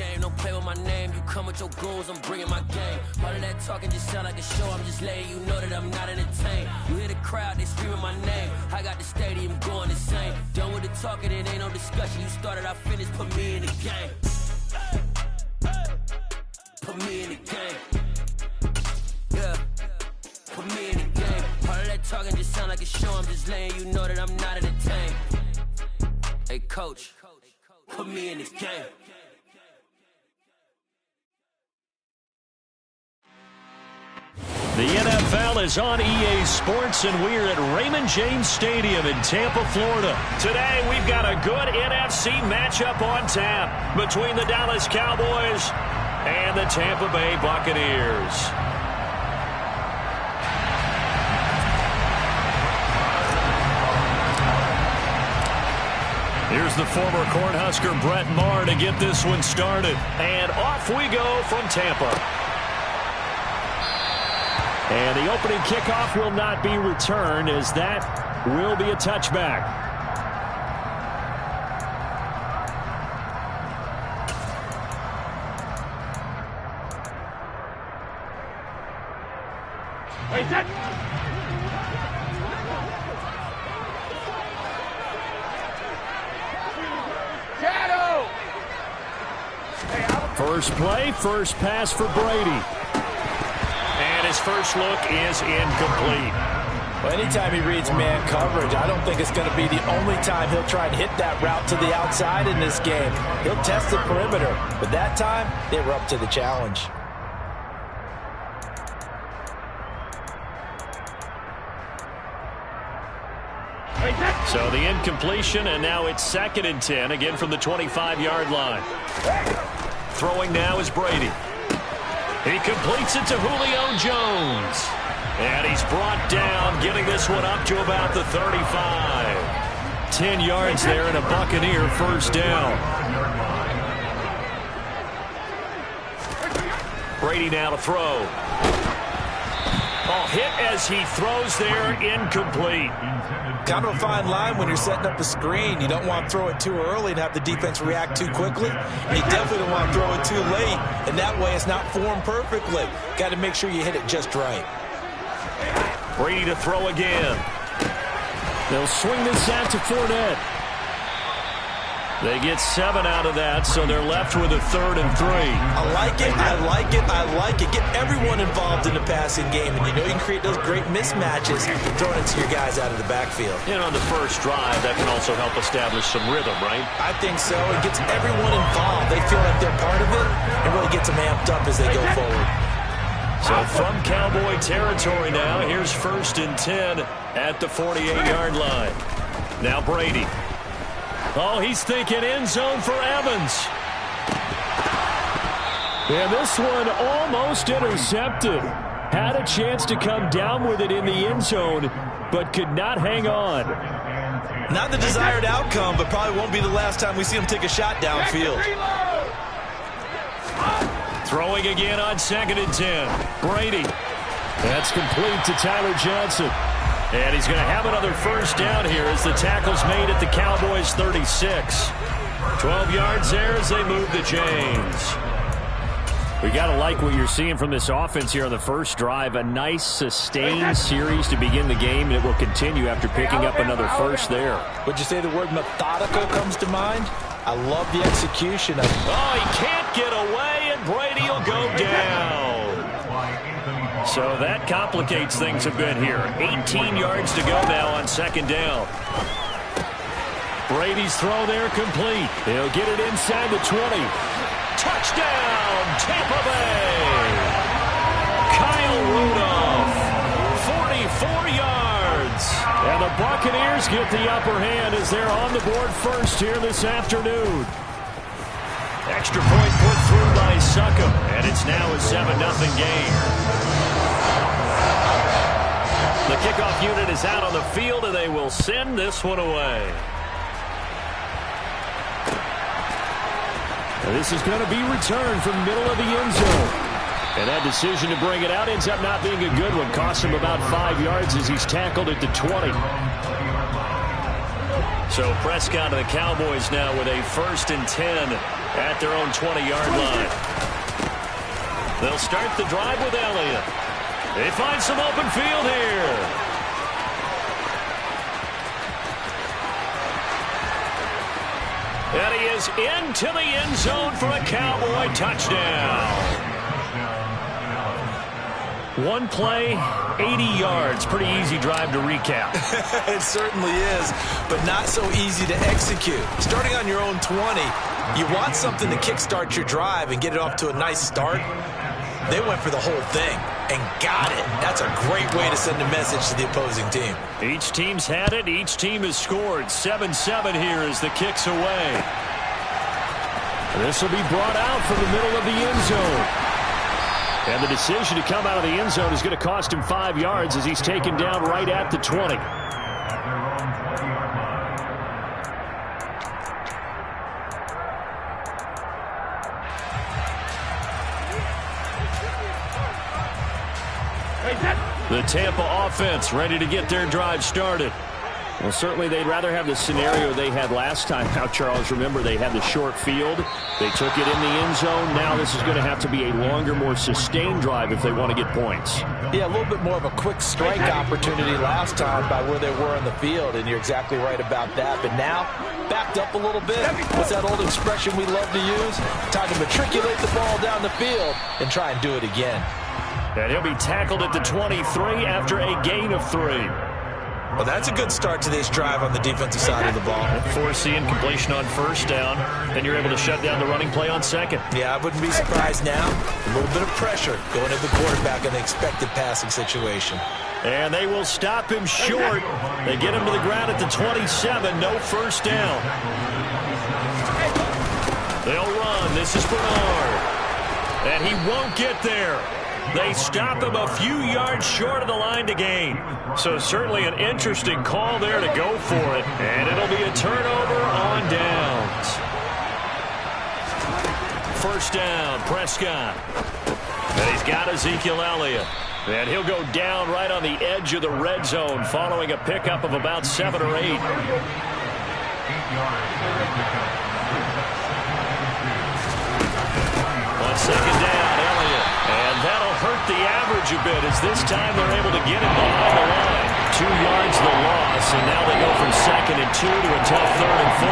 game. Don't play with my name. You come with your goons, I'm bringing my game. All of that talking just sound like a show. I'm just letting you know that I'm not entertained. You hear the crowd, they screaming my name. I got the stadium going insane. Done with the talking, it ain't no discussion. You started, I finished, put me in the game. Put me in the game. Yeah. Put me in the game. All of that talking just sound like a show. I'm just letting you know that I'm not entertained. Hey, coach, put me in this game. The NFL is on EA Sports, and we're at Raymond James Stadium in Tampa, Florida. Today, we've got a good NFC matchup on tap between the Dallas Cowboys and the Tampa Bay Buccaneers. Here's the former Cornhusker Brett Maher to get this one started. And off we go from Tampa. And the opening kickoff will not be returned, as that will be a touchback. First play, first pass for Brady. And his first look is incomplete. Well, anytime he reads man coverage, I don't think it's going to be the only time he'll try and hit that route to the outside in this game. He'll test the perimeter, but that time, they were up to the challenge. So the incompletion, and now it's 2nd and 10, again from the 25-yard line. Throwing now is Brady. He completes it to Julio Jones. And he's brought down, getting this one up to about the 35. 10 yards there and a Buccaneer first down. Brady now to throw. Oh, hit as he throws there, incomplete. Kind of a fine line when you're setting up a screen. You don't want to throw it too early and have the defense react too quickly. And you definitely don't want to throw it too late, and that way it's not formed perfectly. Got to make sure you hit it just right. Brady to throw again. They'll swing this out to Fournette. They get 7 out of that, so they're left with a 3rd and 3. I like it, I like it, I like it. Get everyone involved in the passing game, and you know you can create those great mismatches throwing it to your guys out of the backfield. And on the first drive, that can also help establish some rhythm, right? I think so. It gets everyone involved. They feel like they're part of it, and really gets them amped up as they go forward. So from Cowboy territory now, here's 1st and 10 at the 48-yard line. Now Brady. Oh, he's thinking end zone for Evans. And this one almost intercepted. Had a chance to come down with it in the end zone, but could not hang on. Not the desired outcome, but probably won't be the last time we see him take a shot downfield. Throwing again on 2nd and 10. Brady. That's complete to Tyler Johnson. And he's going to have another first down here as the tackle's made at the Cowboys' 36. 12 yards there as they move the chains. We got to like what you're seeing from this offense here on the first drive. A nice, sustained series to begin the game, and it will continue after picking up another first there. Would you say the word methodical comes to mind? I love the execution of it. Oh, he can't get away, and Brady will go down. So that complicates things a bit here. 18 yards to go now on 2nd down. Brady's throw there complete. He'll get it inside the 20. Touchdown, Tampa Bay. Kyle Rudolph, 44 yards. And the Buccaneers get the upper hand as they're on the board first here this afternoon. Extra point put through by Succop, and it's now a 7-0 game. The kickoff unit is out on the field, and they will send this one away. And this is going to be returned from middle of the end zone. And that decision to bring it out ends up not being a good one. Costs him about 5 yards as he's tackled at the 20. So Prescott and the Cowboys now with a 1st and 10 at their own 20-yard line. They'll start the drive with Elliott. They find some open field here. And he is into the end zone for a Cowboy touchdown. One play, 80 yards. Pretty easy drive to recap. It certainly is, but not so easy to execute. Starting on your own 20, you want something to kickstart your drive and get it off to a nice start. They went for the whole thing and got it. That's a great way to send a message to the opposing team. Each team's had it. Each team has scored. 7-7 here as the kick's away. This will be brought out from the middle of the end zone. And the decision to come out of the end zone is going to cost him 5 yards as he's taken down right at the 20. The Tampa offense ready to get their drive started. Well, certainly they'd rather have the scenario they had last time out, Charles. Remember, they had the short field. They took it in the end zone. Now this is going to have to be a longer, more sustained drive if they want to get points. Yeah, a little bit more of a quick strike opportunity last time by where they were on the field, and you're exactly right about that. But now, backed up a little bit. What's that old expression we love to use? Time to matriculate the ball down the field and try and do it again. And he'll be tackled at the 23 after a gain of 3. Well, that's a good start to this drive on the defensive side of the ball. Forcing completion on 1st down, and you're able to shut down the running play on 2nd. Yeah, I wouldn't be surprised now. A little bit of pressure going at the quarterback in the expected passing situation. And they will stop him short. They get him to the ground at the 27. No 1st down. They'll run. This is Bernard. And he won't get there. They stop him a few yards short of the line to gain. So certainly an interesting call there to go for it. And it'll be a turnover on downs. 1st down, Prescott. And he's got Ezekiel Elliott. And he'll go down right on the edge of the red zone following a pickup of about 7 or 8. On 2nd down, Elliott. And that'll hurt the average a bit as this time they're able to get him behind the line. 2 yards the loss, and now they go from 2nd and 2 to a tough 3rd and 4.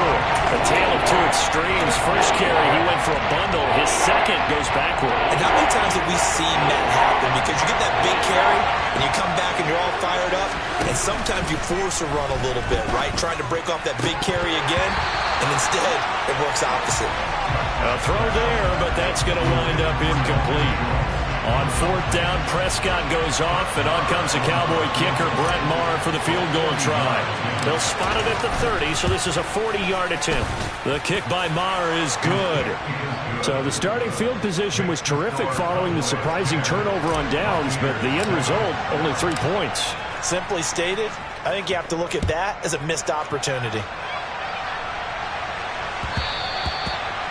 A tale of two extremes. First carry, he went for a bundle. His second goes backward. And how many times have we seen that happen? Because you get that big carry, and you come back and you're all fired up, and sometimes you force a run a little bit, right? Trying to break off that big carry again, and instead it works opposite. A throw there, but that's going to wind up incomplete. On 4th down, Prescott goes off, and on comes the Cowboy kicker, Brett Maher, for the field goal try. They'll spot it at the 30, so this is a 40-yard attempt. The kick by Maher is good. So the starting field position was terrific following the surprising turnover on downs, but the end result, only 3 points. Simply stated, I think you have to look at that as a missed opportunity.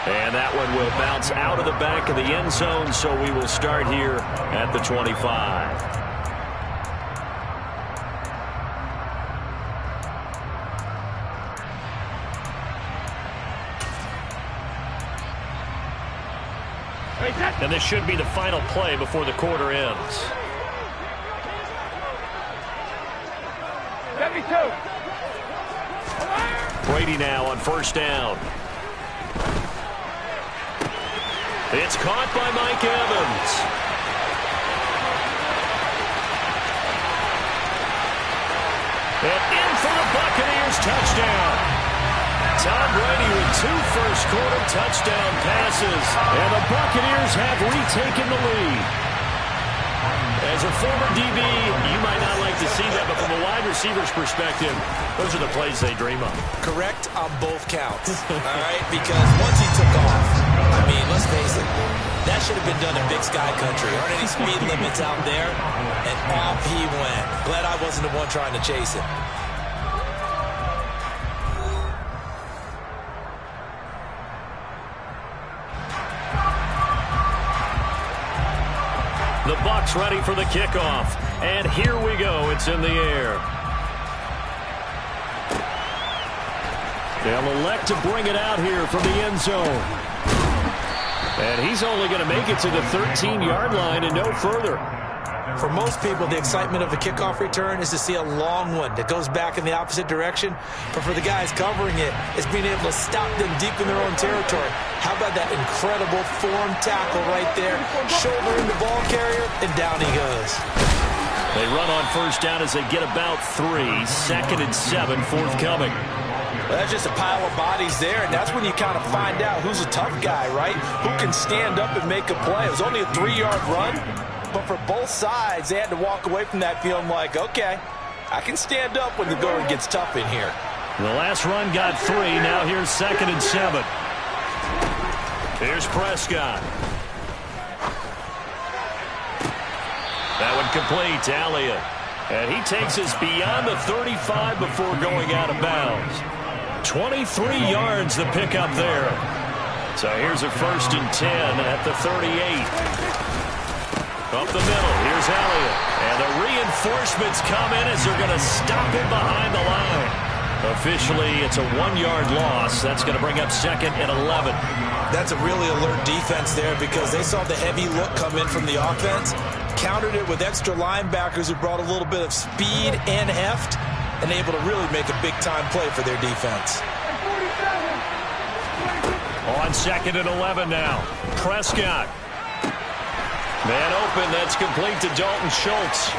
And that one will bounce out of the back of the end zone, so we will start here at the 25. And this should be the final play before the quarter ends. 72. Brady now on 1st down. It's caught by Mike Evans. And in for the Buccaneers touchdown. Tom Brady with 2 first-quarter touchdown passes. And the Buccaneers have retaken the lead. As a former DB, you might not like to see that, but from a wide receiver's perspective, those are the plays they dream of. Correct on both counts, all right? Because once he took off, I mean, let's face it, that should have been done in Big Sky Country. Aren't any speed limits out there? And off he went. Glad I wasn't the one trying to chase him. The Bucs ready for the kickoff. And here we go. It's in the air. They'll elect to bring it out here from the end zone. And he's only going to make it to the 13-yard line and no further. For most people, the excitement of a kickoff return is to see a long one that goes back in the opposite direction. But for the guys covering it, it's being able to stop them deep in their own territory. How about that incredible form tackle right there? Shouldering the ball carrier, and down he goes. They run on first down as they get about 3. 2nd and 7 forthcoming. Well, that's just a pile of bodies there, and that's when you kind of find out who's a tough guy, right? Who can stand up and make a play. It was only a 3-yard run. But for both sides, they had to walk away from that feeling like, okay, I can stand up when the going gets tough in here. The last run got 3. Now here's 2nd and 7. Here's Prescott. That one complete to Elliott. And he takes us beyond the 35 before going out of bounds. 23 yards the pickup there. So here's a 1st and 10 at the 38. Up the middle, here's Elliott. And the reinforcements come in as they're going to stop him behind the line. Officially, it's a 1-yard loss. That's going to bring up 2nd and 11. That's a really alert defense there because they saw the heavy look come in from the offense, countered it with extra linebackers who brought a little bit of speed and heft, and able to really make a big-time play for their defense. On 2nd and 11 now. Prescott. Man open, that's complete to Dalton Schultz.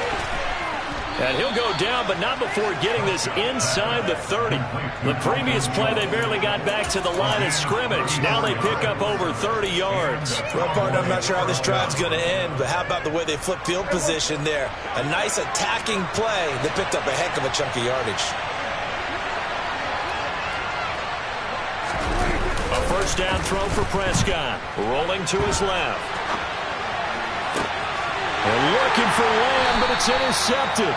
And he'll go down, but not before getting this inside the 30. The previous play, they barely got back to the line of scrimmage. Now they pick up over 30 yards. Well, partner, I'm not sure how this drive's going to end, but how about the way they flip field position there? A nice attacking play that picked up a heck of a chunk of yardage. A first down throw for Prescott. Rolling to his left. They're looking for Lamb, but it's intercepted.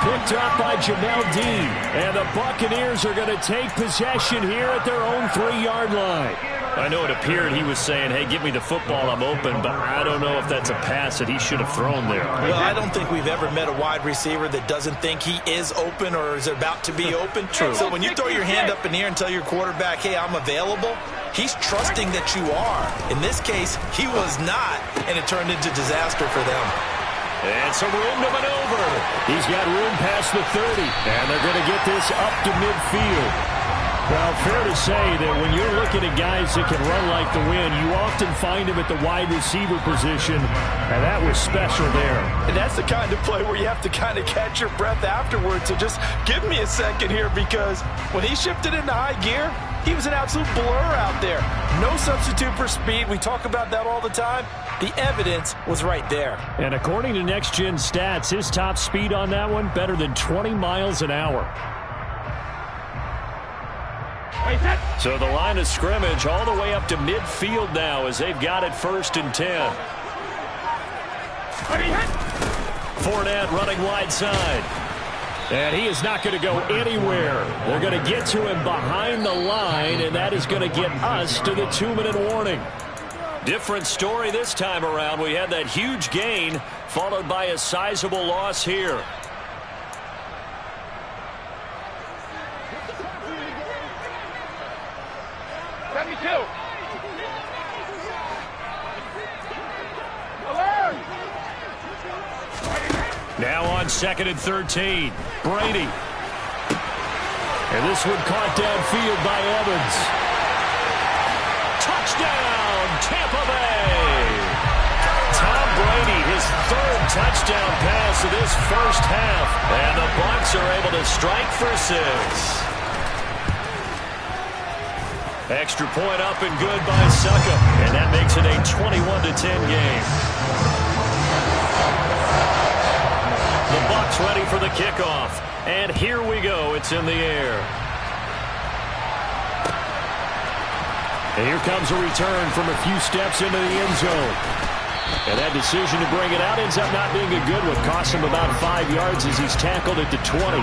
Picked up by Jamel Dean. And the Buccaneers are going to take possession here at their own 3-yard line. I know it appeared he was saying, hey, give me the football, I'm open, but I don't know if that's a pass that he should have thrown there. Well, I don't think we've ever met a wide receiver that doesn't think he is open or is about to be open. True. So when you throw your hand up in the air and tell your quarterback, hey, I'm available, he's trusting that you are. In this case, he was not, and it turned into disaster for them. And some room to maneuver. He's got room past the 30, and they're going to get this up to midfield. Well, fair to say that when you're looking at guys that can run like the wind, you often find them at the wide receiver position, and that was special there. And that's the kind of play where you have to kind of catch your breath afterwards. So just give me a second here, because when he shifted into high gear, he was an absolute blur out there. No substitute for speed. We talk about that all the time. The evidence was right there. And according to Next Gen Stats, his top speed on that one, better than 20 miles an hour. So the line of scrimmage all the way up to midfield now as they've got it 1st and 10. Fournette running wide side. And he is not going to go anywhere. They're going to get to him behind the line, and that is going to get us to the 2-minute warning. Different story this time around. We had that huge gain followed by a sizable loss here. Now on 2nd and 13. Brady. And this one caught downfield by Evans. Touchdown, Tampa Bay. Tom Brady, his 3rd touchdown pass of this first half. And the Bucs are able to strike for 6. Extra point up and good by Succa. And that makes it a 21-10 game. The Bucs ready for the kickoff. And here we go. It's in the air. And here comes a return from a few steps into the end zone. And that decision to bring it out ends up not being a good one. Costs him about 5 yards as he's tackled at the 20.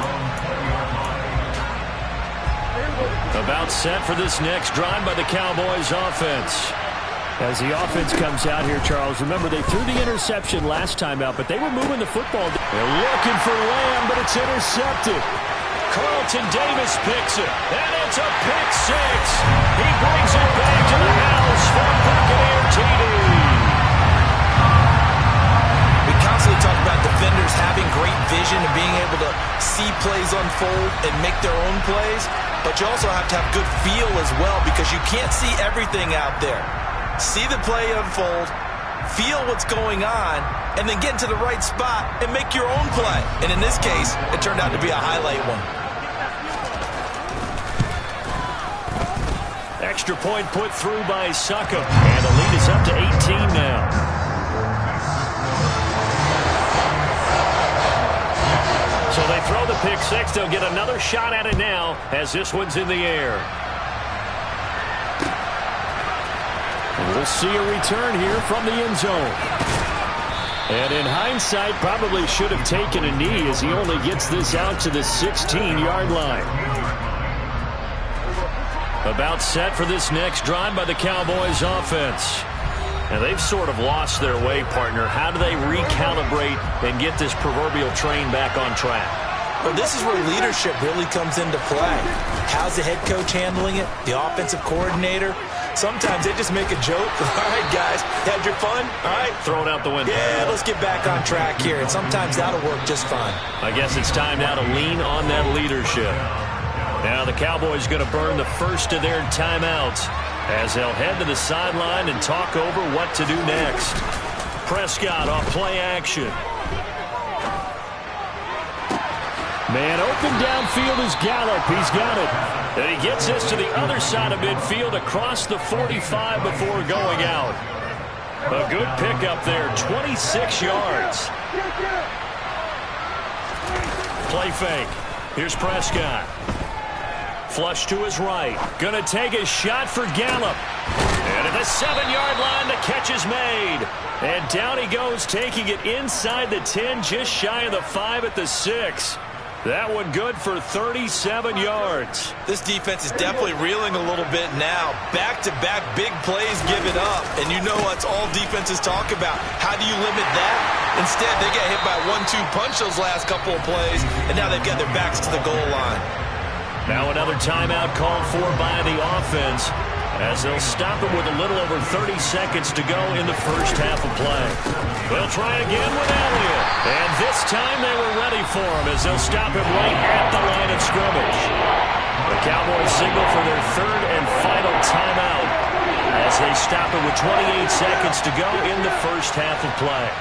About set for this next drive by the Cowboys offense. As the offense comes out here, Charles, remember they threw the interception last time out, but they were moving the football. They're looking for Lamb, but it's intercepted. Carlton Davis picks it, and it's a pick six. He brings it back to the house for Buccaneer TD. We constantly talk about defenders having great vision and being able to see plays unfold and make their own plays, but you also have to have good feel as well because you can't see everything out there. See the play unfold, feel what's going on, and then get into the right spot and make your own play. And in this case, it turned out to be a highlight one. Extra point put through by Succop, and the lead is up to 18 now. So they throw the pick six. They'll get another shot at it now as this one's in the air. We'll see a return here from the end zone. And in hindsight, probably should have taken a knee as he only gets this out to the 16-yard line. About set for this next drive by the Cowboys offense. And they've sort of lost their way, partner. How do they recalibrate and get this proverbial train back on track? Well, this is where leadership really comes into play. How's the head coach handling it? The offensive coordinator? Sometimes they just make a joke. All right, guys, had your fun? All right. Throw it out the window. Yeah, let's get back on track here. And sometimes that'll work just fine. I guess it's time now to lean on that leadership. Now the Cowboys going to burn the first of their timeouts as they'll head to the sideline and talk over what to do next. Prescott off play action. Man open downfield is Gallup. He's got it. And he gets this to the other side of midfield across the 45 before going out. A good pickup there, 26 yards. Play fake. Here's Prescott. Flush to his right. Gonna take a shot for Gallup. And at the 7-yard line, the catch is made. And down he goes, taking it inside the 10, just shy of the 5 at the 6. That one good for 37 yards. This defense is definitely reeling a little bit now. Back-to-back big plays given up. And you know what's all defenses talk about. How do you limit that? Instead, they get hit by a 1-2 punch those last couple of plays, and now they've got their backs to the goal line. Now another timeout called for by the offense as they'll stop it with a little over 30 seconds to go in the first half of play. They'll try again with Elliott. And this time they were ready for him as they'll stop him right at the line of scrimmage. The Cowboys signal for their third and final timeout as they stop it with 28 seconds to go in the first half of play.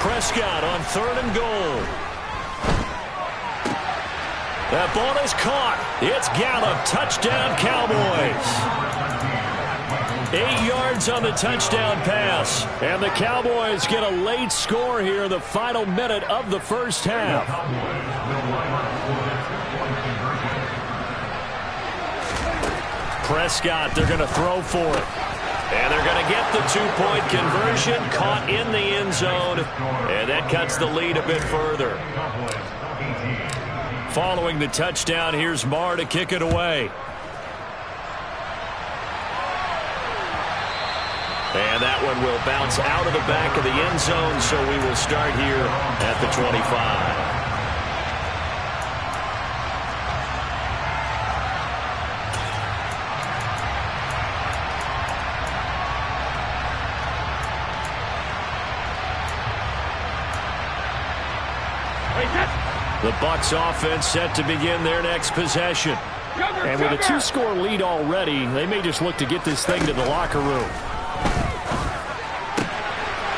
Prescott on third and goal. That ball is caught. It's Gallup. Touchdown, Cowboys. 8 yards on the touchdown pass. And the Cowboys get a late score here in the final minute of the first half. Prescott, they're going to throw for it. And they're going to get the two-point conversion, caught in the end zone, and that cuts the lead a bit further. Following the touchdown, here's Marr to kick it away. And that one will bounce out of the back of the end zone, so we will start here at the 25. The Bucs offense set to begin their next possession. And with a 2-score lead already, they may just look to get this thing to the locker room.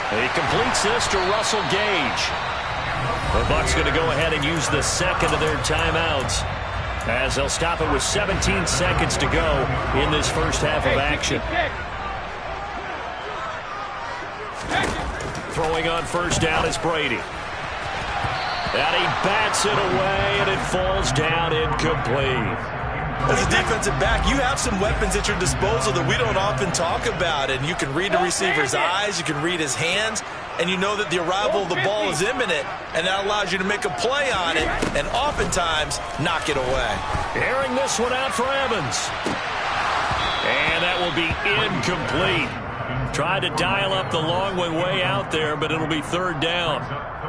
He completes this to Russell Gage. The Bucs going to go ahead and use the second of their timeouts as they'll stop it with 17 seconds to go in this first half of action. Throwing on first down is Brady. And he bats it away, and it falls down incomplete. As a defensive back, you have some weapons at your disposal that we don't often talk about. And you can read the receiver's eyes, you can read his hands, and you know that the arrival of the ball is imminent, and that allows you to make a play on it and oftentimes knock it away. Airing this one out for Evans. And that will be incomplete. Tried to dial up the long one way out there, but it'll be third down.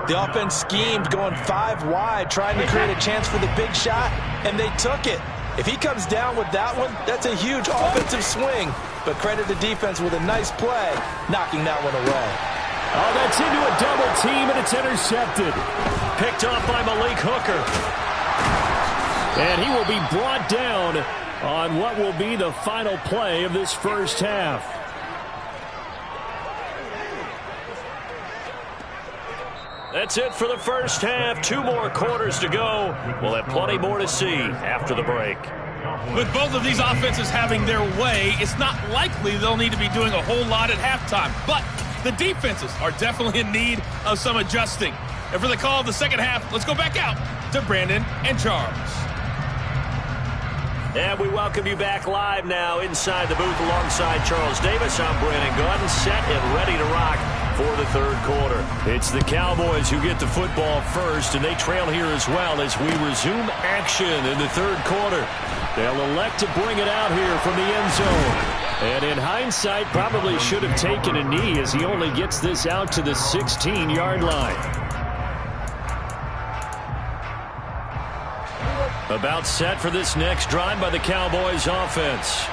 The offense schemed going 5 wide, trying to create a chance for the big shot, and they took it. If he comes down with that one, that's a huge offensive swing. But credit the defense with a nice play, knocking that one away. Oh, that's into a double team, and it's intercepted. Picked off by Malik Hooker. And he will be brought down on what will be the final play of this first half. That's it for the first half. 2 more quarters to go. We'll have plenty more to see after the break. With both of these offenses having their way, it's not likely they'll need to be doing a whole lot at halftime. But the defenses are definitely in need of some adjusting. And for the call of the second half, let's go back out to Brandon and Charles. And we welcome you back live now inside the booth alongside Charles Davis. I'm Brandon Gunn, set and ready to rock for the third quarter. It's the Cowboys who get the football first, and they trail here as well as we resume action in the third quarter. They'll elect to bring it out here from the end zone. And in hindsight, probably should have taken a knee as he only gets this out to the 16-yard line. About set for this next drive by the Cowboys offense.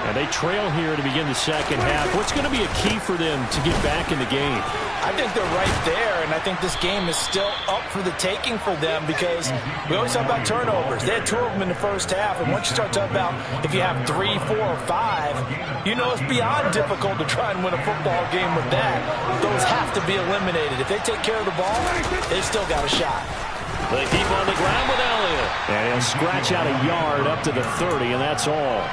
And they trail here to begin the second half. What's going to be a key for them to get back in the game? I think they're right there, and I think this game is still up for the taking for them because we always talk about turnovers. They had 2 of them in the first half, and once you start talking about if you have 3, 4, or 5, you know it's beyond difficult to try and win a football game with that. Those have to be eliminated. If they take care of the ball, they've still got a shot. They keep on the ground with Elliott. And he'll scratch out a yard up to the 30, and that's all.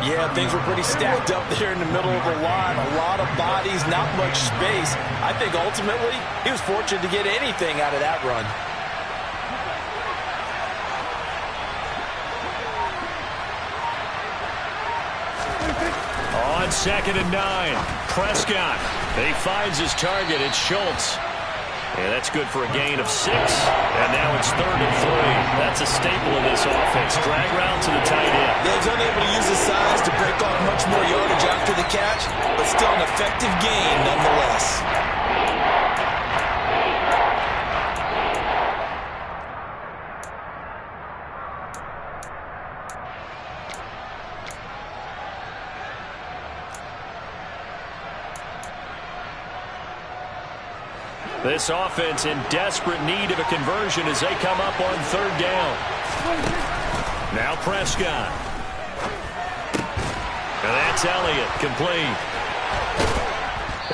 Yeah, things were pretty stacked up there in the middle of the line. A lot of bodies, not much space. I think ultimately he was fortunate to get anything out of that run. On 2nd and 9, Prescott. He finds his target. It's Schultz. And that's good for a gain of 6. And now it's 3rd and 3. That's a staple of this offense. Drag route to the tight end. Yeah, he's unable to use his size to break off much more yardage after the catch, but still an effective gain nonetheless. This offense in desperate need of a conversion as they come up on 3rd down. Now Prescott. And that's Elliott, complete.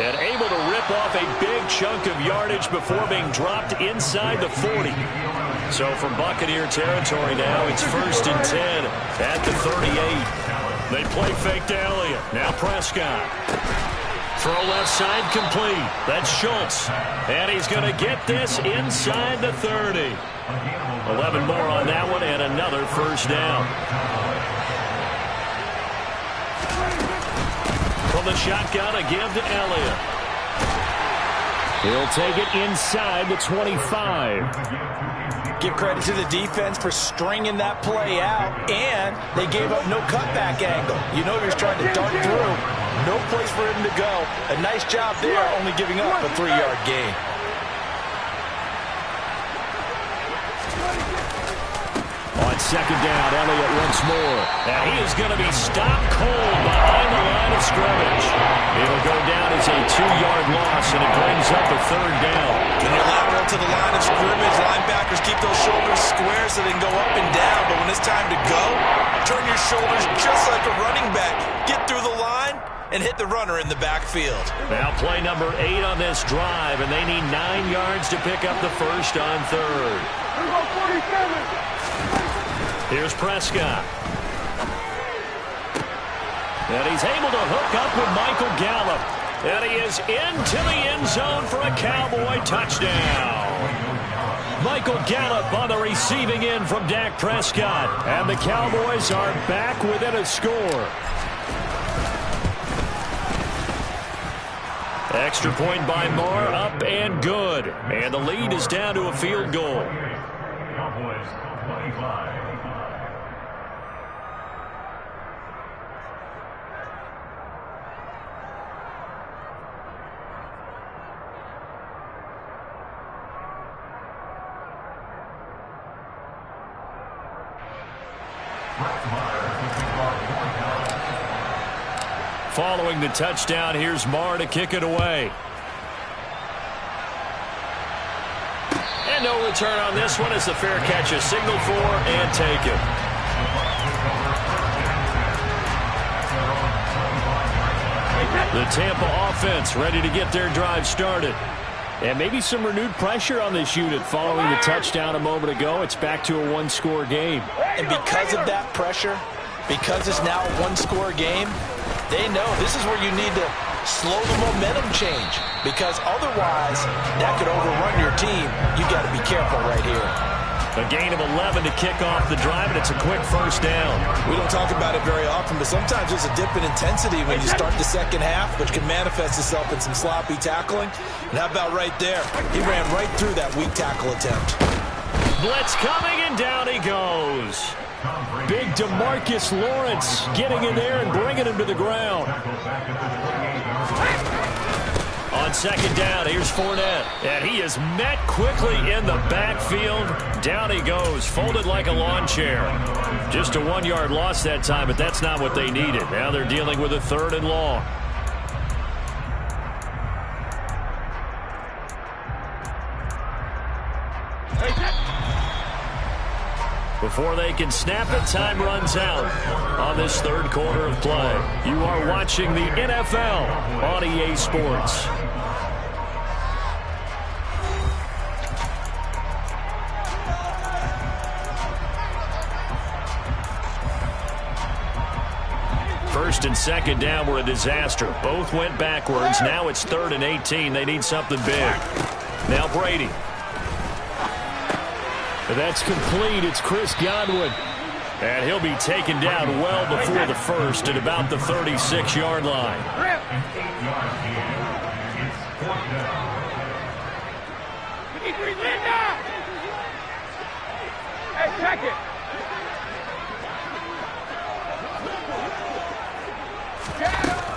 And able to rip off a big chunk of yardage before being dropped inside the 40. So from Buccaneer territory now, it's 1st and 10 at the 38. They play fake to Elliott. Now Prescott. Throw left side complete. That's Schultz. And he's going to get this inside the 30. 11 more on that one and another 1st down. From the shotgun, a give to Elliott. He'll take it inside the 25. Give credit to the defense for stringing that play out, and they gave up no cutback angle. You know he was trying to dart through. No place for him to go. A nice job there, only giving up a 3-yard gain. On 2nd down, Elliott once more. And he is going to be stopped cold behind the line of scrimmage. It'll go down as a 2-yard loss, and it brings up a 3rd down. When you're lateral to the line of scrimmage, linebackers keep those shoulders square so they can go up and down. But when it's time to go, turn your shoulders just like a running back. Get through the line and hit the runner in the backfield. Now play number 8 on this drive, and they need 9 yards to pick up the 1st on 3rd. Here's Prescott. And he's able to hook up with Michael Gallup. And he is into the end zone for a Cowboy touchdown. Michael Gallup on the receiving end from Dak Prescott. And the Cowboys are back within a score. Extra point by Moore, up and good. And the lead is down to a field goal. Cowboys 25. Following the touchdown, here's Marr to kick it away. And no return on this one as the fair catch is signaled for and taken. The Tampa offense ready to get their drive started. And maybe some renewed pressure on this unit following the touchdown a moment ago. It's back to a one-score game. And because of that pressure, because it's now a one-score game, they know this is where you need to slow the momentum change, because otherwise that could overrun your team. You got to be careful right here. A gain of 11 to kick off the drive, and it's a quick first down. We don't talk about it very often, but sometimes there's a dip in intensity when you start the second half, which can manifest itself in some sloppy tackling. And how about right there? He ran right through that weak tackle attempt. Blitz coming, and down he goes. Big DeMarcus Lawrence getting in there and bringing him to the ground. On second down, here's Fournette. And he is met quickly in the backfield. Down he goes, folded like a lawn chair. Just a 1-yard loss that time, but that's not what they needed. Now they're dealing with a 3rd and long. Before they can snap it, time runs out on this 3rd quarter of play. You are watching the NFL on EA Sports. First and second down were a disaster. Both went backwards. Now it's 3rd and 18. They need something big. Now Brady. That's complete. It's Chris Godwin. And he'll be taken down well before the first at about the 36-yard line. Hey, check it.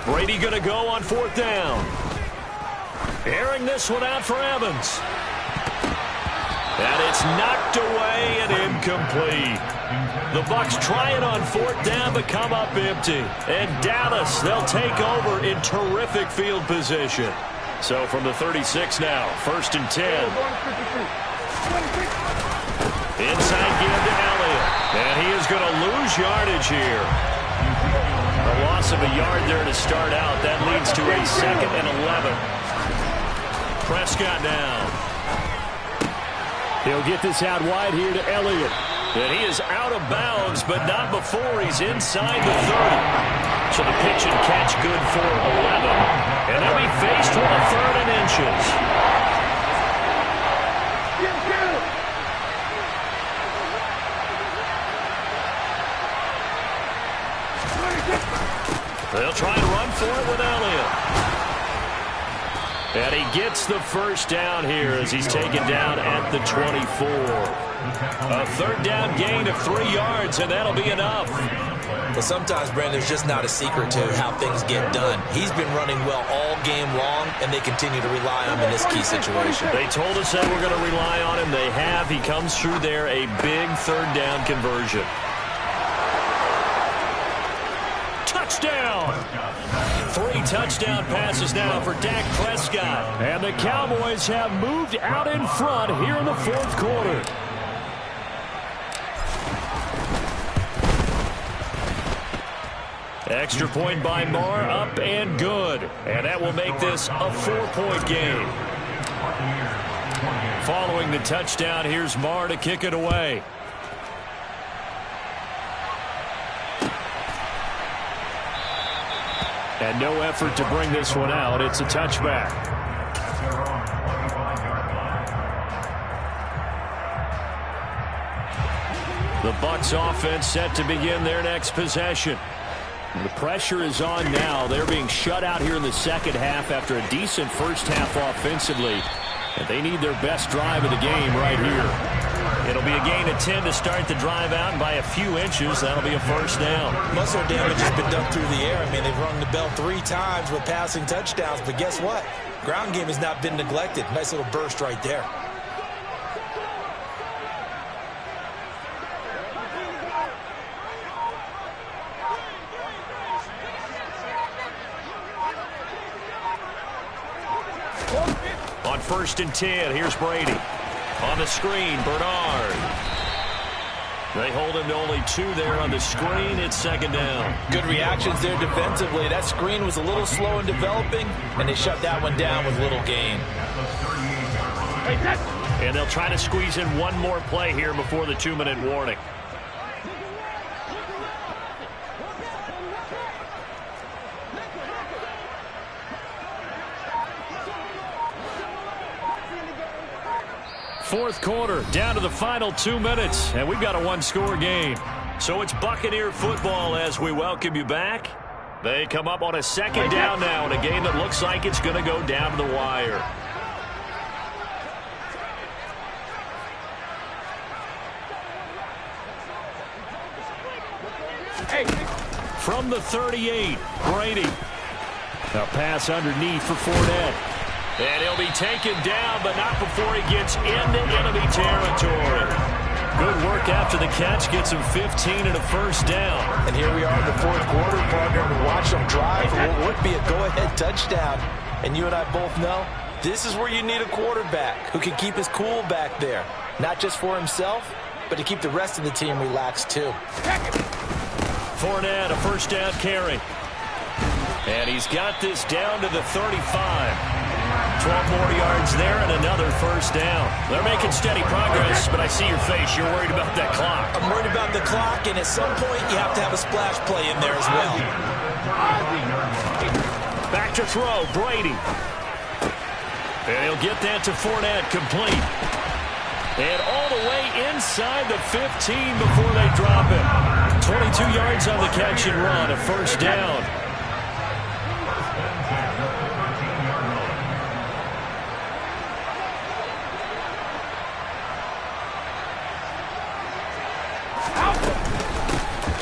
Brady going to go on 4th down. Airing this one out for Evans. And it's knocked away and incomplete. The Bucs try it on 4th down but come up empty. And Dallas, they'll take over in terrific field position. So from the 36 now, 1st and 10. Inside give to Elliott. And he is going to lose yardage here. A loss of a yard there to start out. That leads to a 2nd and 11. Prescott down. He'll get this out wide here to Elliott. And he is out of bounds, but not before he's inside the 30. So the pitch and catch good for 11. And they'll be faced with a 3rd and inches. They'll try and run for it with Elliott. And he gets the first down here as he's taken down at the 24. A 3rd down gain of 3 yards, and that'll be enough. But sometimes, Brandon, there's just not a secret to how things get done. He's been running well all game long, and they continue to rely on him in this key situation. They told us that we're going to rely on him. They have. He comes through there, a big 3rd down conversion. Touchdown! 3 touchdown passes now for Dak Prescott. And the Cowboys have moved out in front here in the 4th quarter. Extra point by Marr, up and good. And that will make this a 4-point game. Following the touchdown, here's Marr to kick it away. And no effort to bring this one out. It's a touchback. The Bucs offense set to begin their next possession. The pressure is on now. They're being shut out here in the second half after a decent first half offensively. And they need their best drive of the game right here. It'll be a gain of 10 to start the drive out, and by a few inches, that'll be a first down. Muscle damage has been done through the air. I mean, they've rung the bell 3 times with passing touchdowns, but guess what? Ground game has not been neglected. Nice little burst right there. on 1st and 10. Here's Brady. On the screen, Bernard. They hold him to only 2 there on the screen. It's 2nd down. Good reactions there defensively. That screen was a little slow in developing, and they shut that one down with little gain. And they'll try to squeeze in one more play here before the 2-minute warning. Fourth quarter, down to the final 2 minutes, and we've got a one-score game. So it's Buccaneer football as we welcome you back. They come up on a 2nd down now in a game that looks like it's going to go down to the wire. From the 38, Brady. A pass underneath for Fournette. And he'll be taken down, but not before he gets into enemy territory. Good work after the catch. Gets him 15 and a 1st down. And here we are in the 4th quarter, partner. We watch them drive for what would be a go-ahead touchdown. And you and I both know this is where you need a quarterback who can keep his cool back there. Not just for himself, but to keep the rest of the team relaxed too. Fournette, a 1st down carry. And he's got this down to the 35. 12 more yards there and another 1st down. They're making steady progress, but I see your face. You're worried about that clock. I'm worried about the clock, and at some point you have to have a splash play in there as well. Back to throw, Brady. And he'll get that to Fournette, complete. And all the way inside the 15 before they drop it. 22 yards on the catch and run, a 1st down.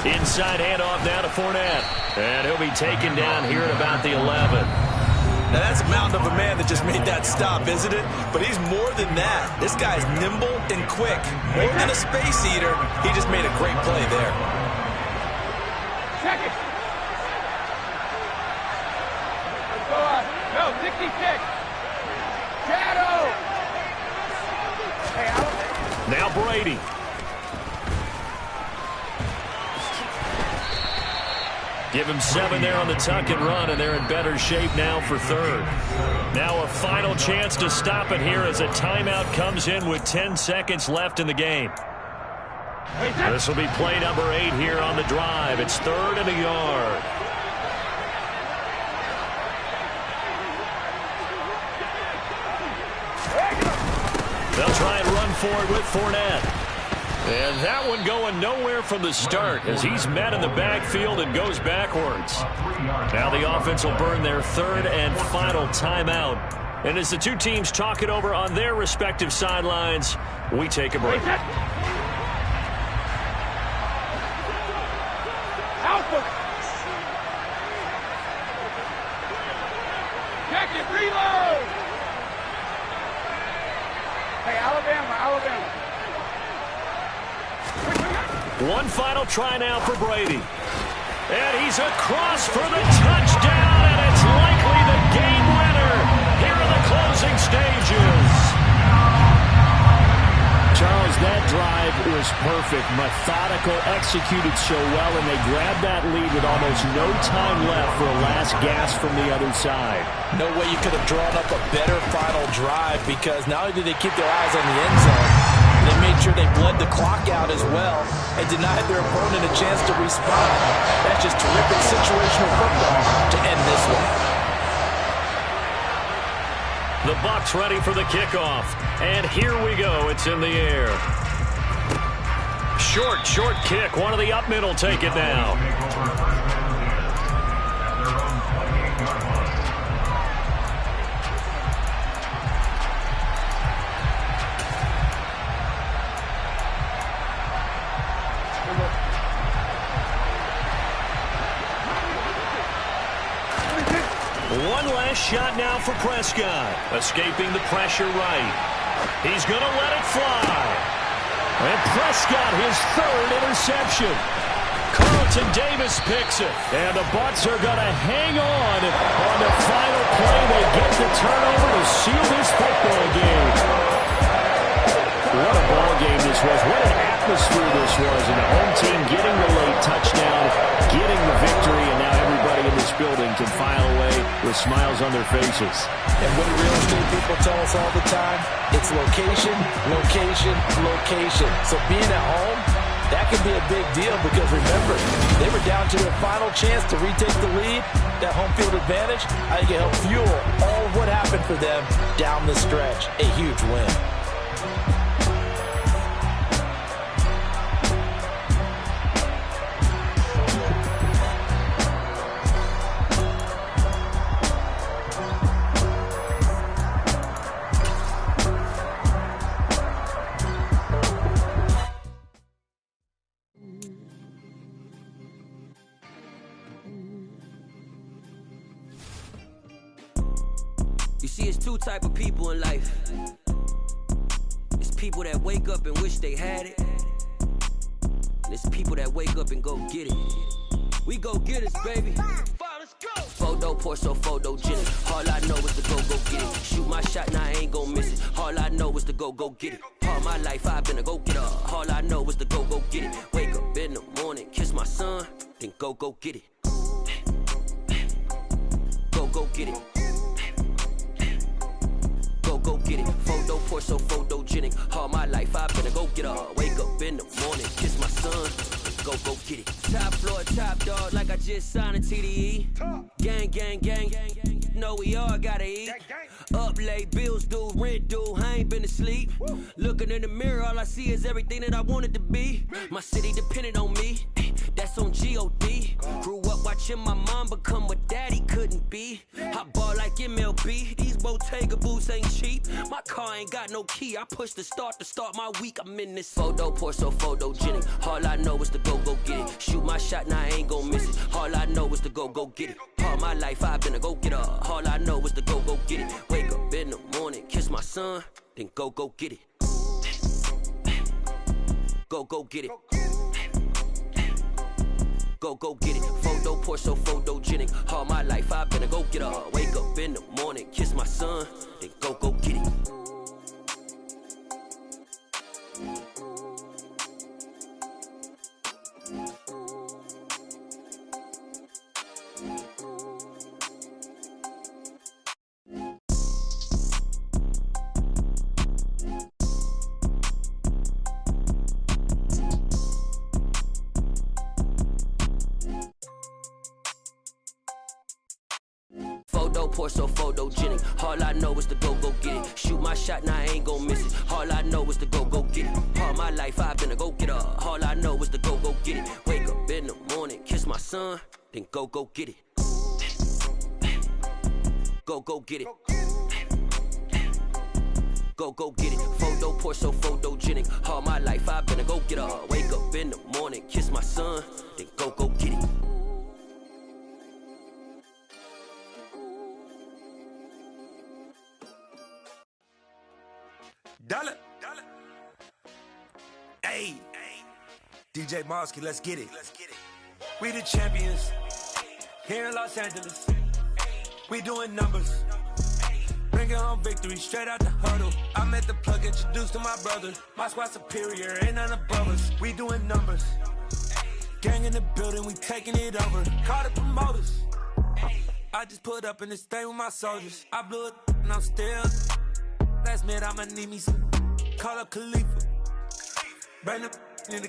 Inside handoff now to Fournette. And he'll be taken down here at about the 11. Now that's a mountain of a man that just made that stop, isn't it? But he's more than that. This guy's nimble and quick. More than a space eater, he just made a great play there. Check it. Let's go on. No, 66. Shadow. Hey, now Brady. Give him 7 there on the tuck and run, and they're in better shape now for 3rd. Now a final chance to stop it here as a timeout comes in with 10 seconds left in the game. This will be play number 8 here on the drive. It's 3rd and a yard. They'll try and run for it with Fournette. And that one going nowhere from the start as he's met in the backfield and goes backwards. Now the offense will burn their 3rd and final timeout. And as the two teams talk it over on their respective sidelines, we take a break. Alpha. Check it, reload. Hey, Alabama. One final try now for Brady. And he's across for the touchdown, and it's likely the game winner here in the closing stages. Charles, that drive was perfect. Methodical, executed so well, and they grabbed that lead with almost no time left for a last gasp from the other side. No way you could have drawn up a better final drive, because not only did they keep their eyes on the end zone, they made sure they bled the clock out as well and denied their opponent a chance to respond. That's just terrific situational football to end this one. The Bucs ready for the kickoff. And here we go. It's in the air. Short kick. One of the up middle take it now. One last shot now for Prescott. Escaping the pressure right. He's going to let it fly. And Prescott, his 3rd interception. Carlton Davis picks it. And the Bucs are going to hang on the final play. They get the turnover to seal this football game. What a ball game this was. What an atmosphere this was. And the home team getting the late touchdown, getting the victory, and now everybody in this building can file away with smiles on their faces. And what do real estate people tell us all the time? It's location, location, location. So being at home, that can be a big deal because remember, they were down to their final chance to retake the lead. That home field advantage, I think it helped fuel all of what happened for them down the stretch. A huge win. You see, it's two type of people in life. It's people that wake up and wish they had it. And it's people that wake up and go get it. We go get it, baby. Photo pour so photogenic. All I know is to go get it. Shoot my shot, now I ain't gon' miss it. All I know is to go get it. All my life I've been a go getter. All I know is to go get it. Wake up in the morning, kiss my son, then go get it. Go get it. Go get it. Photo pour so photogenic. All my life I've been a go getter. Wake up in the morning, kiss my son, go get it. Top floor, top dog, like I just signed a TDE. Gang, gang, gang, know we all gotta eat. Up late, bills due, rent due, I ain't been asleep. Looking in the mirror, all I see is everything that I wanted to be. My city depended on me, that's on G.O.D. Grew up watching my mom become what daddy couldn't be. I ball like MLB, these Bottega boots ain't cheap. My car ain't got no key, I push the start to start my week. I'm in this photo pour so photogenic. All I know is to go get it. Shoot my shot, now I ain't gon' miss it. All I know is to go get it. All my life I've been a go getter. All I know is to go get it. Wake up in the morning, kiss my son, then go get it. Go get it. Go get it. Photo pour so photogenic. All my life I've been a go getter. Wake up in the morning, kiss my son, then go get it. Photo pour so photogenic. All I know is to go get it. Shoot my shot, now I ain't gon' miss it. All I know is to go get it. All my life I've been a go getter. All I know is to go get it. Wake up in the morning, kiss my son, then go get it. Go get it. Go get it. Photo pour so photogenic. All my life I've been a go getter. Wake up in the morning, kiss my son, then go get it. Dollar. Hey. DJ Mosky, let's get it. We the champions here in Los Angeles. We doing numbers. Bringing home victory straight out the huddle. I met the plug, introduced to my brother. My squad superior, ain't none above us. We doing numbers. Gang in the building, we taking it over. Call the promoters. I just put up in this thing with my soldiers. I blew it and I'm still. Last minute, I'ma need me some. Call up Khalifa. Burn the in the.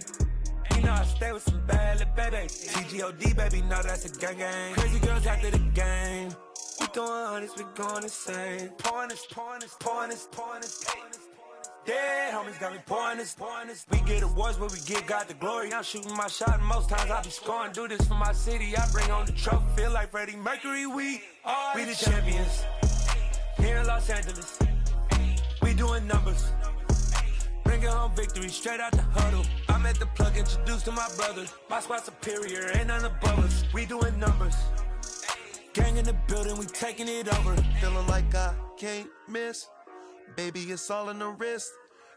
You know I stay with some bad little baby. TGOD, baby, no, that's a gang gang. Crazy girls after the game. We throwing hundreds, we going insane. Pouring this. Dead homies got me pouring this. We get awards, but we get God the glory. I'm shooting my shot, and most times I be scoring. Do this for my city, I bring on the trophy. Feel like Freddie Mercury, we the champions here in Los Angeles. We doing numbers. Bringing home victory straight out the huddle. I met the plug, introduced to my brother. My squad superior, ain't none above us. We doing numbers. Gang in the building, we taking it over. Feeling like I can't miss. Baby, it's all in the wrist.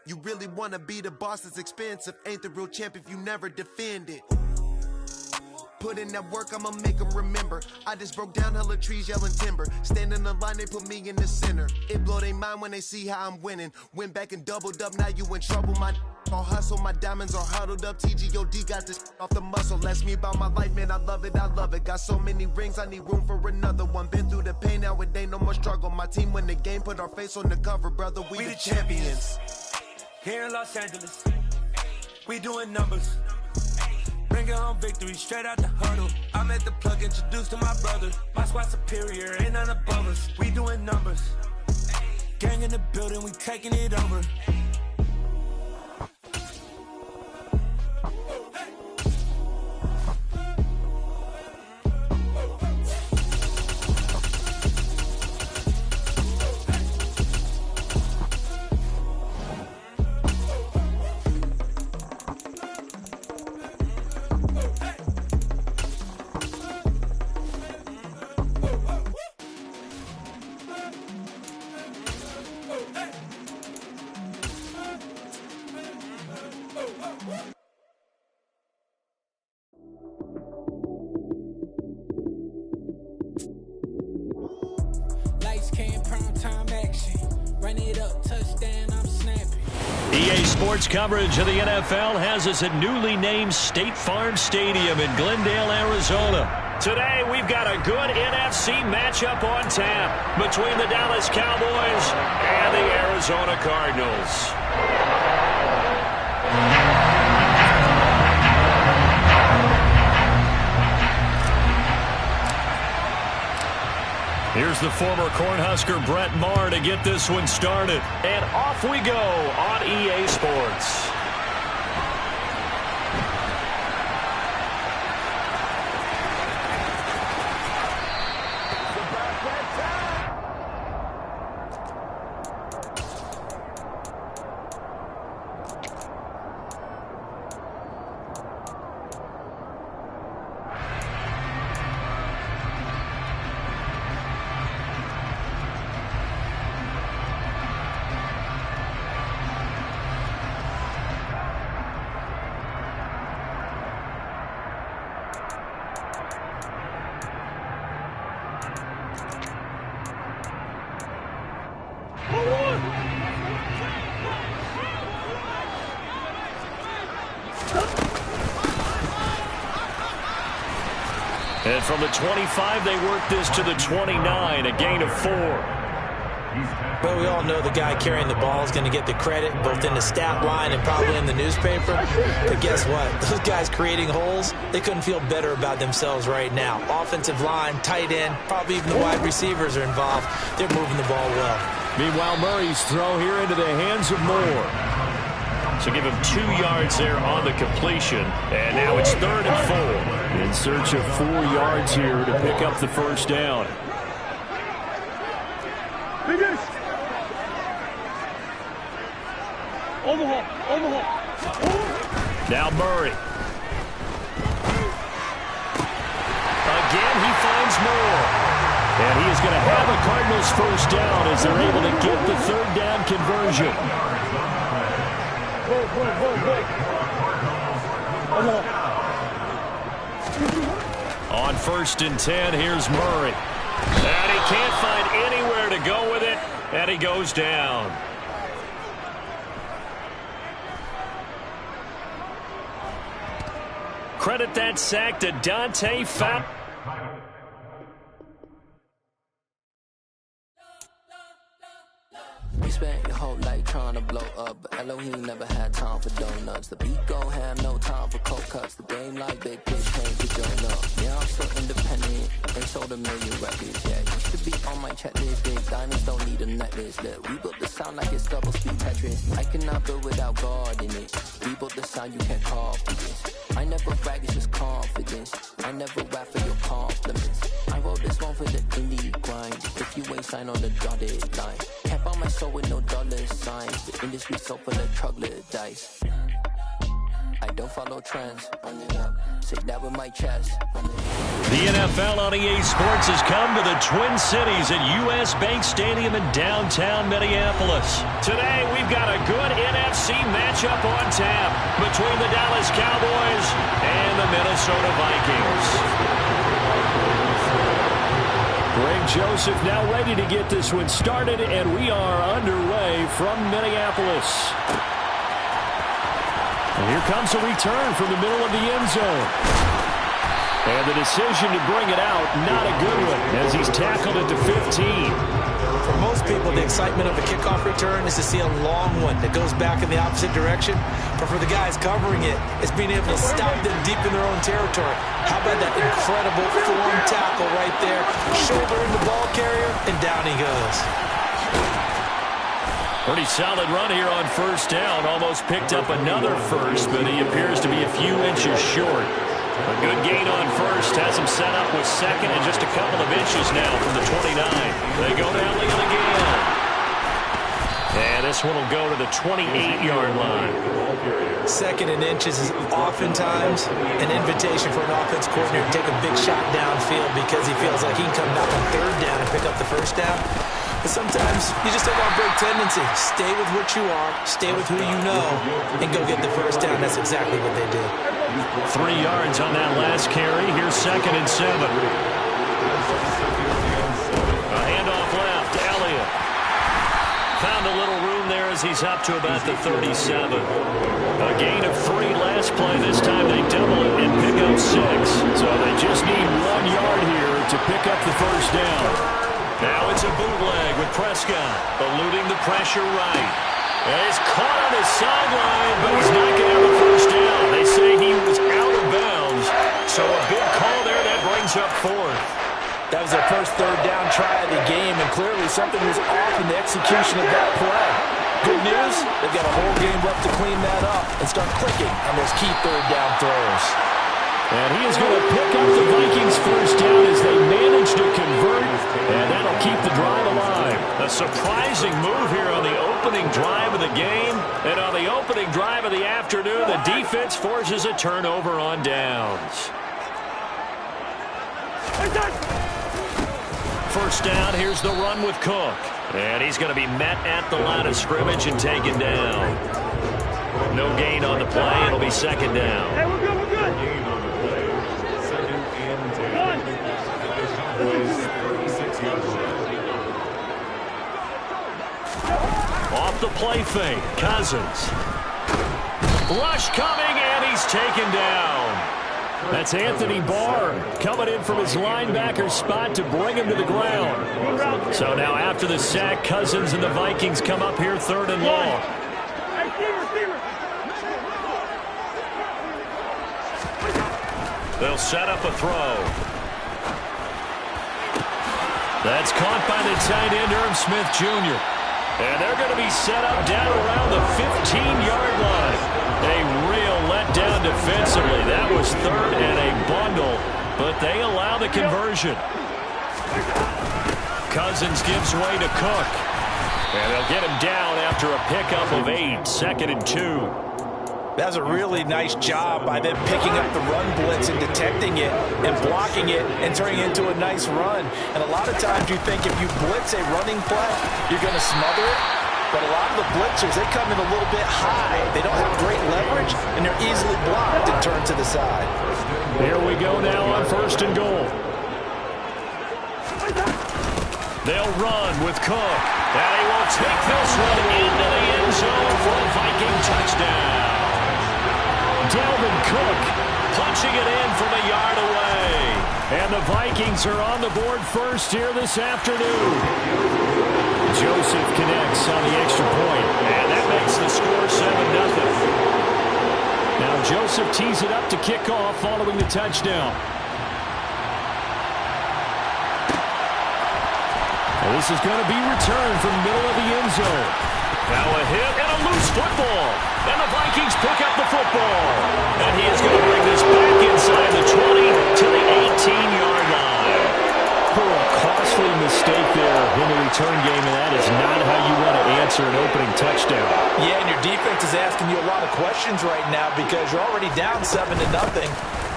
You really wanna be the boss, it's expensive. Ain't the real champ if you never defend it. Put in that work, I'ma make them remember. I just broke down hella trees, yelling timber. Stand in the line, they put me in the center. It blow their mind when they see how I'm winning. Went back and doubled up, now you in trouble. My all hustle, my diamonds are huddled up. TGOD got this off the muscle. Ask me about my life, man, I love it, I love it. Got so many rings, I need room for another one. Been through the pain, now it ain't no more struggle. My team win the game, put our face on the cover, brother. We the champions. Here in Los Angeles, we doing numbers. Bringing home victory straight out the huddle. I'm at the plug, introduced to my brother. My squad superior, ain't none above us. We doing numbers. Gang in the building, we taking it over. EA Sports coverage of the NFL has us at newly named State Farm Stadium in Glendale, Arizona. Today, we've got a good NFC matchup on tap between the Dallas Cowboys and the Arizona Cardinals. Here's the former Cornhusker Brett Maher to get this one started. And off we go on EA Sports. And from the 25, they work this to the 29, a gain of 4. But we all know the guy carrying the ball is going to get the credit, both in the stat line and probably in the newspaper. But guess what? Those guys creating holes, they couldn't feel better about themselves right now. Offensive line, tight end, probably even the wide receivers are involved. They're moving the ball well. Meanwhile, Murray's throw here into the hands of Moore. So give him 2 yards there on the completion. And now it's 3rd and 4. In search of 4 yards here to pick up the first down. Now Murray. Again, he finds Moore. And he is going to have a Cardinals first down as they're able to get the 3rd down conversion. On 1st and 10, here's Murray. And he can't find anywhere to go with it, and he goes down. Credit that sack to Dante Fowler. You spent your whole life trying to blow up, but Elohim never had time for donuts. The beat gon' have no time for cold cuts. The game like big bitch came to join up. Yeah, I'm still independent. They sold 1 million records. Yeah, used to be on my checklist. Big diamonds don't need a necklace. Look, we built the sound like it's double speed Tetris. I cannot build without God in it. We built the sound you can't copy this. I never brag, it's just confidence. I never rap for your compliments. I wrote this one for the indie grind. If you ain't signed on the dotted line, can't buy my soul with no dollar signs. The industry so full of troglodytes. I don't follow trends. Run it up. Say that with my chest. The NFL on EA Sports has come to the Twin Cities at U.S. Bank Stadium in downtown Minneapolis. Today, we've got a good NFC matchup on tap between the Dallas Cowboys and the Minnesota Vikings. Greg Joseph now ready to get this one started, and we are underway from Minneapolis. And here comes a return from the middle of the end zone. And the decision to bring it out, not a good one, as he's tackled it to 15. For most people, the excitement of a kickoff return is to see a long one that goes back in the opposite direction. But for the guys covering it, it's being able to stop them deep in their own territory. How about that incredible form tackle right there? Shouldering the ball carrier, and down he goes. Pretty solid run here on first down. Almost picked up another first, but he appears to be a few inches short. A good gain on first. Has him set up with second and just a couple of inches now from the 29. They go down again. And this one will go to the 28-yard line. Second and inches is oftentimes an invitation for an offense coordinator to take a big shot downfield because he feels like he can come back on third down and pick up the first down. But sometimes you just don't want to break tendency. Stay with what you are, stay with who you know, and go get the first down. That's exactly what they did. 3 yards on that last carry. Here's 2nd and 7. A handoff left to Elliott. Found a little room there as he's up to about the 37. A gain of 3 last play. This time they double it and pick up 6. So they just need 1 yard here to pick up the first down. Now it's a bootleg with Prescott, eluding the pressure right. And he's caught on his sideline, but he's not going to have a first down. They say he was out of bounds, so a big call there that brings up 4th. That was their first third down try of the game, and clearly something was off in the execution of that play. Good news, they've got a whole game left to clean that up and start clicking on those key third down throws. And he is going to pick up the Vikings first down as they manage to convert, and that'll keep the drive alive. A surprising move here on the opening drive of the game, and on the opening drive of the afternoon, the defense forces a turnover on downs. First down, here's the run with Cook, and he's going to be met at the line of scrimmage and taken down. No gain on the play, it'll be 2nd down. Hey, we're good, we're good. Off the play fake, Cousins. Rush coming, and he's taken down. That's Anthony Barr coming in from his linebacker spot to bring him to the ground. So now after the sack, Cousins and the Vikings come up here 3rd and long. They'll set up a throw. That's caught by the tight end, Irv Smith Jr. And they're going to be set up down around the 15-yard line. A real letdown defensively. That was 3rd and a bundle, but they allow the conversion. Cousins gives way to Cook. And they'll get him down after a pickup of 8, 2nd and 2. That was a really nice job by them picking up the run blitz and detecting it and blocking it and turning it into a nice run. And a lot of times you think if you blitz a running play, you're going to smother it. But a lot of the blitzers, they come in a little bit high. They don't have great leverage, and they're easily blocked and turned to the side. Here we go now on 1st and goal. They'll run with Cook. And he will take this one into the end zone for a Viking touchdown. Dalvin Cook punching it in from a yard away. And the Vikings are on the board first here this afternoon. Joseph connects on the extra point, and that makes the score 7-0. Now Joseph tees it up to kick off following the touchdown. And this is going to be returned from the middle of the end zone. Now a hit and a loose football. And the Vikings pick up the football. And he is going to bring this back inside the 20 to the 18-yard line. A costly mistake there in the return game, and that is not how you want to answer answer an opening touchdown. Yeah, and your defense is asking you a lot of questions right now because you're already down 7-0.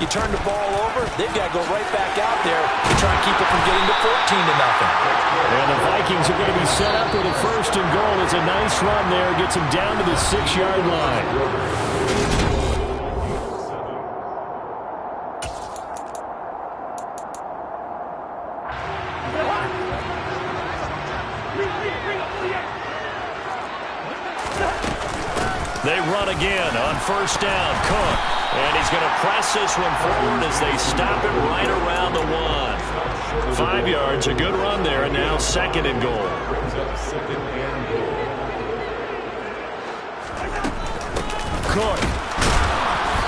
You turn the ball over, they've got to go right back out there to try and keep it from getting to 14-0. And the Vikings are going to be set up with a 1st and goal. It's a nice run there. Gets them down to the 6-yard line. They run again on 1st down. Cook. And he's going to press this one forward as they stop it right around the 1. 5 yards, a good run there, and now 2nd and goal. Cook.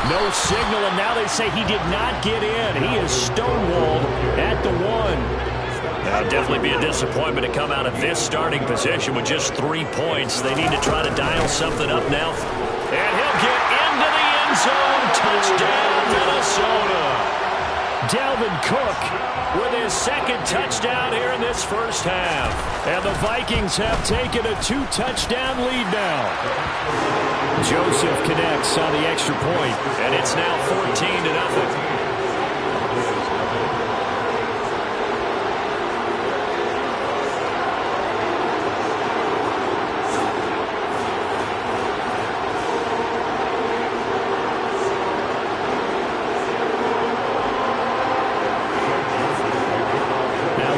No signal, and now they say he did not get in. He is stonewalled at the 1. That'll definitely be a disappointment to come out of this starting position with just 3 points. They need to try to dial something up now. And he'll get into the end zone. Touchdown, Minnesota. Dalvin Cook with his 2nd touchdown here in this first half. And the Vikings have taken a 2-touchdown lead now. Joseph connects on the extra point, and it's now 14-0.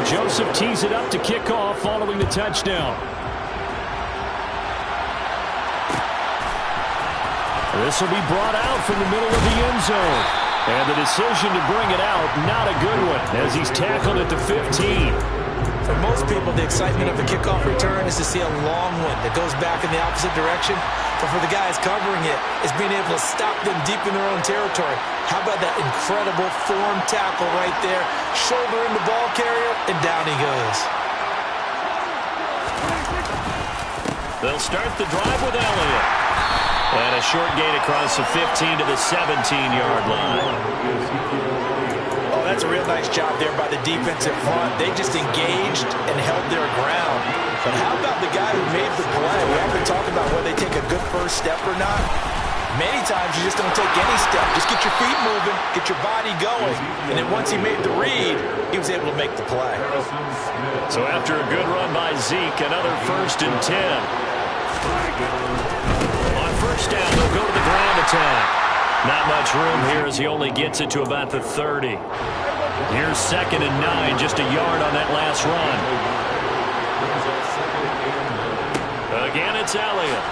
Joseph tees it up to kick off following the touchdown. This will be brought out from the middle of the end zone. And the decision to bring it out, not a good one, as he's tackled at the 15. For most people, the excitement of a kickoff return is to see a long one that goes back in the opposite direction. But for the guys covering it, it's being able to stop them deep in their own territory. How about that incredible form tackle right there? Shoulder in the ball carrier, and down he goes. They'll start the drive with Elliott. And a short gain across the 15 to the 17-yard line. Oh, that's a real nice job there by the defensive front. They just engaged and held their ground. But how about the guy who made the play? We often talk about whether they take a good first step or not. Many times you just don't take any step. Just get your feet moving, get your body going. And then once he made the read, he was able to make the play. So after a good run by Zeke, another 1st and 10. On 1st down, they'll go to the ground attack. Not much room here as he only gets it to about the 30. Here's 2nd and 9, just a yard on that last run. Again, it's Elliott.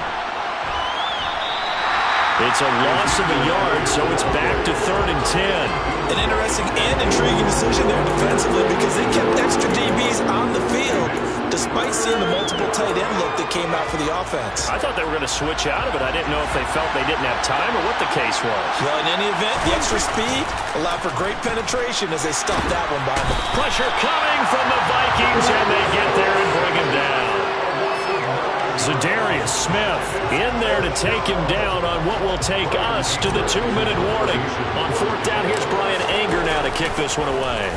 It's a loss of a yard, so it's back to 3rd and 10. An interesting and intriguing decision there defensively because they kept extra DBs on the field despite seeing the multiple tight end look that came out for the offense. I thought they were going to switch out of it. I didn't know if they felt they didn't have time or what the case was. Well, in any event, the extra speed allowed for great penetration as they stuffed that one by them. Pressure coming from the Vikings, and they get there and bring him down. Zadarius Smith in there to take him down on what will take us to the 2-minute warning. On 4th down, here's Brian Anger now to kick this one away.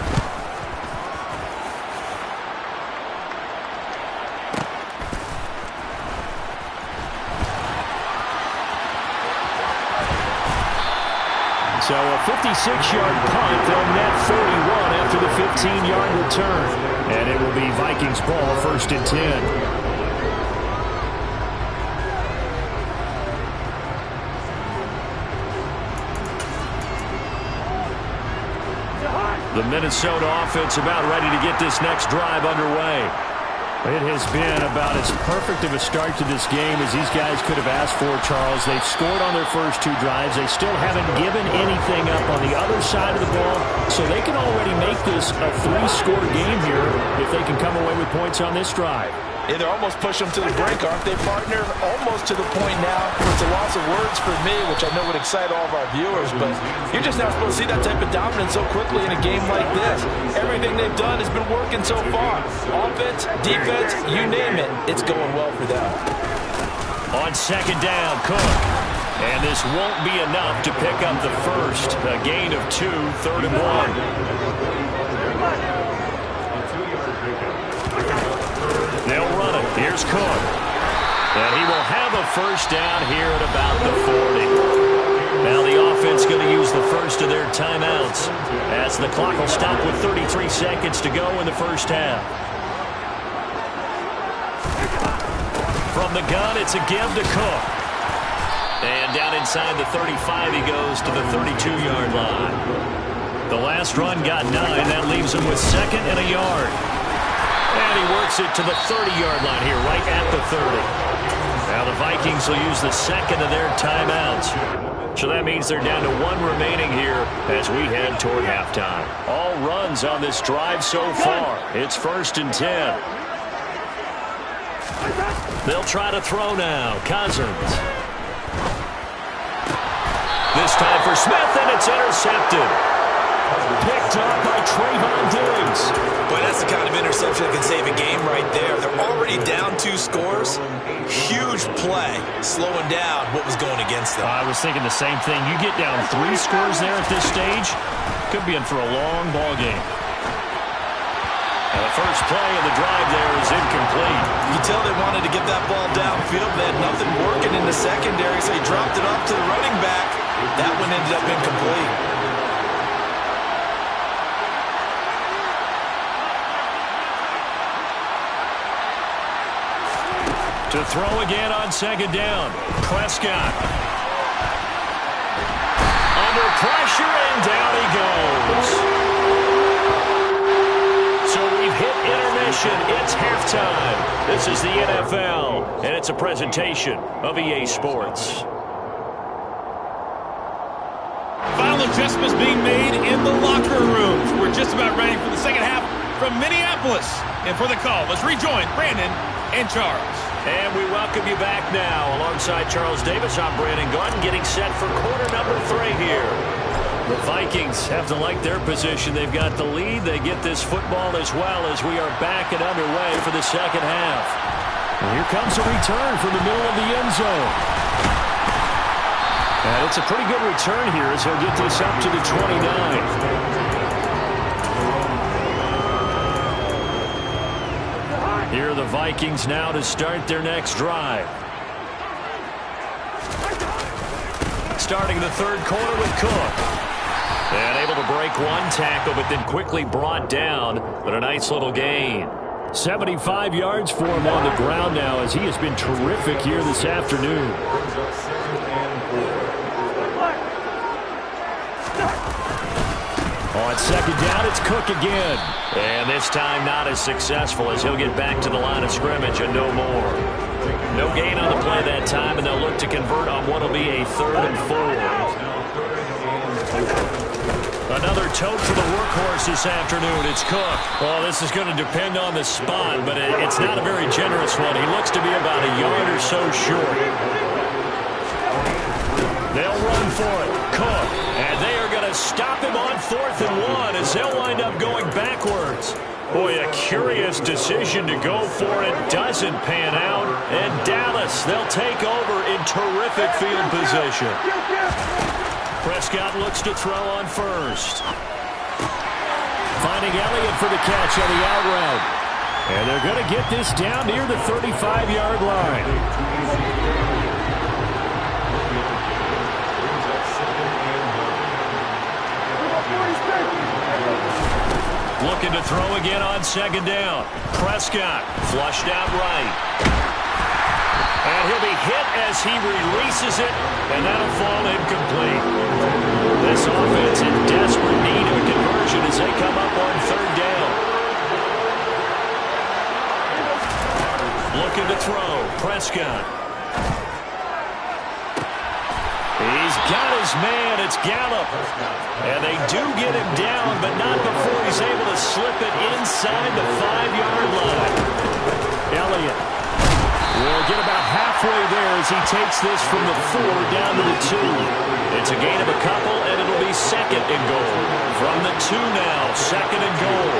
So a 56-yard punt. They'll net 41 after the 15-yard return. And it will be Vikings ball, 1st and 10. The Minnesota offense about ready to get this next drive underway. It has been about as perfect of a start to this game as these guys could have asked for, Charles. They've scored on their first 2 drives. They still haven't given anything up on the other side of the ball, so they can already make this a 3-score game here if they can come away with points on this drive. Yeah, they're almost pushing them to the brink, aren't they, partner? Almost to the point now where it's a loss of words for me, which I know would excite all of our viewers, but you're just not supposed to see that type of dominance so quickly in a game like this. Everything they've done has been working so far. Offense, defense, you name it, it's going well for them. On 2nd down, Cook. And this won't be enough to pick up the first. A gain of 2, 3rd and 1. They'll run it. Here's Cook. And he will have a first down here at about the 40. Now the offense going to use the first of their timeouts as the clock will stop with 33 seconds to go in the first half. From the gun, it's a give to Cook. And down inside the 35, he goes to the 32-yard line. The last run got 9. That leaves him with 2nd and a yard. And he works it to the 30-yard line here, right at the 30. Now the Vikings will use the 2nd of their timeouts. So that means they're down to 1 remaining here as we head toward halftime. All runs on this drive so far. It's 1st and 10. They'll try to throw now. Cousins. This time for Smith, and it's intercepted. Picked up by Trayvon Diggs. Boy, that's the kind of interception that can save a game right there. They're already down 2 scores. Huge play, slowing down what was going against them. I was thinking the same thing. You get down 3 scores there at this stage, could be in for a long ball game. And the first play of the drive there is incomplete. You can tell they wanted to get that ball downfield. They had nothing working in the secondary, so he dropped it off to the running back. That one ended up incomplete. To throw again on 2nd down. Prescott. Under pressure, and down he goes. So we've hit intermission. It's halftime. This is the NFL, and it's a presentation of EA Sports. Final adjustments being made in the locker rooms. We're just about ready for the second half from Minneapolis. And for the call, let's rejoin Brandon and Charles. And we welcome you back now. Alongside Charles Davis, I'm Brandon Gordon, getting set for quarter number 3 here. The Vikings have to like their position. They've got the lead. They get this football as well as we are back and underway for the second half. And here comes a return from the middle of the end zone. And it's a pretty good return here as he'll get this up to the 29. Here are the Vikings now to start their next drive. Starting the 3rd quarter with Cook. And able to break 1 tackle, but then quickly brought down. But a nice little gain. 75 yards for him on the ground now as he has been terrific here this afternoon. On 2nd down, it's Cook again. And this time not as successful as he'll get back to the line of scrimmage and no more. No gain on the play that time, and they'll look to convert on what will be a 3rd and 4. Another tote for the workhorse this afternoon. It's Cook. Well, this is going to depend on the spot, but it's not a very generous one. He looks to be about a yard or so short. They'll run for it. Cook. And they are going to stop him on 4th and 1 as they'll wind up going backwards. Boy, a curious decision to go for it. Doesn't pan out. And Dallas, they'll take over in terrific field position. Prescott looks to throw on 1st. Finding Elliott for the catch on the out route. And they're going to get this down near the 35-yard line. Looking to throw again on 2nd down. Prescott flushed out right. And he'll be hit as he releases it, and that'll fall incomplete. This offense in desperate need of a conversion as they come up on 3rd down. Looking to throw. Prescott. He's got his man. It's Gallup. And they do get him down, but not before he's able to slip it inside the 5-yard line. Elliott will get about halfway there as he takes this from the 4 down to the 2. It's a gain of a couple, and it'll be 2nd and goal. From the 2 now, 2nd and goal.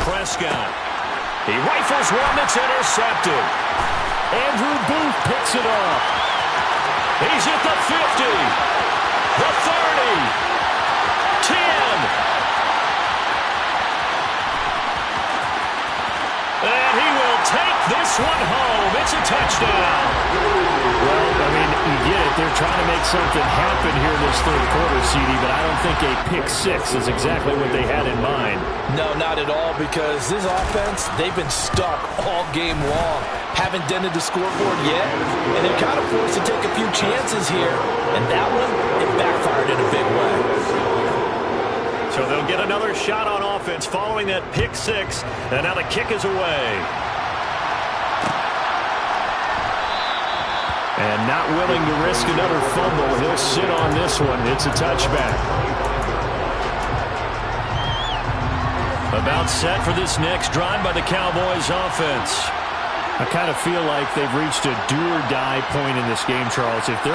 Prescott. He rifles one that's intercepted. Andrew Booth picks it off. He's at the 50, the 30, 10. And he will take this one home. It's a touchdown. Well, I mean, you get it. They're trying to make something happen here in this third quarter, CD, but I don't think a pick six is exactly what they had in mind. No, not at all, because this offense, they've been stuck all game long. Haven't dented the scoreboard yet, and they're kind of forced to take a few chances here. And that one, it backfired in a big way. So they'll get another shot on offense following that pick six, and now the kick is away. And not willing to risk another fumble, he'll sit on this one. It's a touchback. About set for this next drive by the Cowboys offense. I kind of feel like they've reached a do-or-die point in this game, Charles. If they're